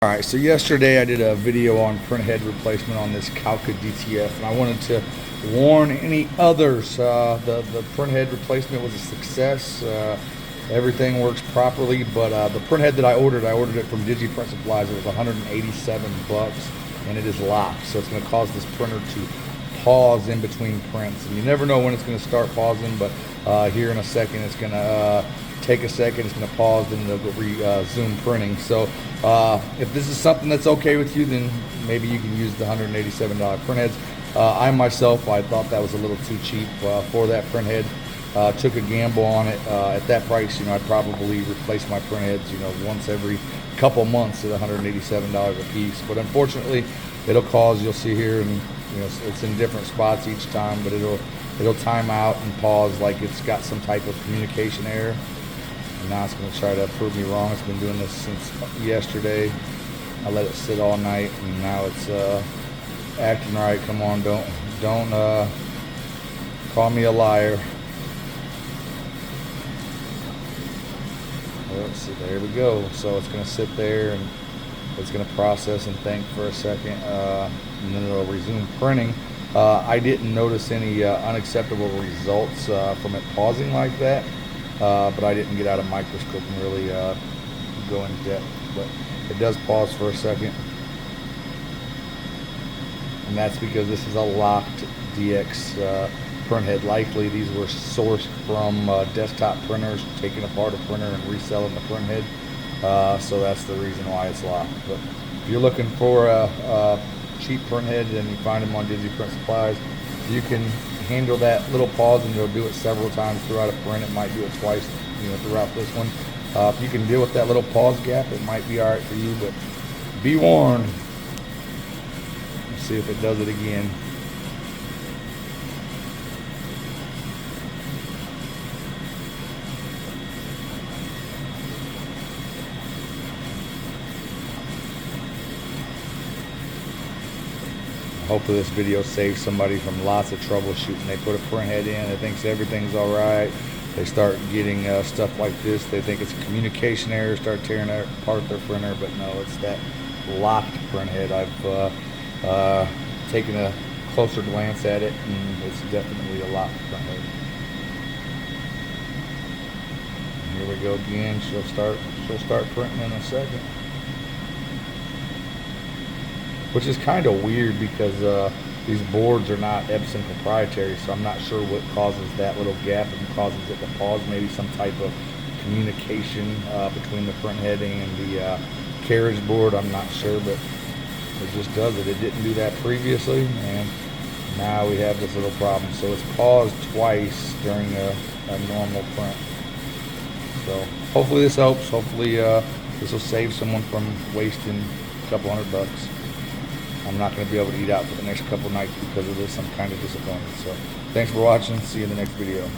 Alright, so yesterday I did a video on printhead replacement on this Calca DTF, and I wanted to warn any others. The printhead replacement was a success. Everything works properly, but the printhead that I ordered it from Digiprint supplies. It was 187 bucks, and it is locked, so it's going to cause this printer to pause in between prints. And you never know when it's going to start pausing, but here in a second it's going to take a second, it's going to pause, then it'll resume printing. So if this is something that's okay with you, then maybe you can use the $187 printheads. I myself, I thought that was a little too cheap for that printhead. Took a gamble on it. At that price, I'd probably replace my printheads, once every couple months at $187 a piece. But unfortunately, it'll cause, you'll see here, and it's in different spots each time, but it'll time out and pause like it's got some type of communication error. And now it's going to try to prove me wrong. It's been doing this since yesterday. I let it sit all night, and now it's acting right. Come on, don't call me a liar. Let's see, there we go. So it's going to sit there, and it's going to process and think for a second, and then it'll resume printing. I didn't notice any unacceptable results from it pausing like that. But I didn't get out a microscope and really go in depth. But it does pause for a second, and that's because this is a locked DX printhead. Likely these were sourced from desktop printers, taking apart a printer and reselling the printhead. So that's the reason why it's locked. But if you're looking for a cheap printhead, and you find them on Digiprint supplies, you can handle that little pause, and it'll do it several times throughout a print. It might do it twice, throughout this one. If you can deal with that little pause gap, it might be all right for you, but be warned. Let's see if it does it again. Hopefully this video saves somebody from lots of troubleshooting. They put a printhead in, they think everything's all right. They start getting stuff like this. They think it's a communication error, start tearing apart their printer, but no, it's that locked printhead. I've taken a closer glance at it, and it's definitely a locked printhead. Here we go again. She'll start printing in a second. Which is kind of weird because these boards are not Epson proprietary, so I'm not sure what causes that little gap and causes it to pause. Maybe some type of communication between the printhead and the carriage board. I'm not sure, but it just does it. It didn't do that previously, and now we have this little problem. So it's paused twice during a normal print. So hopefully this helps. Hopefully this will save someone from wasting a couple $100. I'm not going to be able to eat out for the next couple nights because of this. I'm kind of disappointed. So thanks for watching. See you in the next video.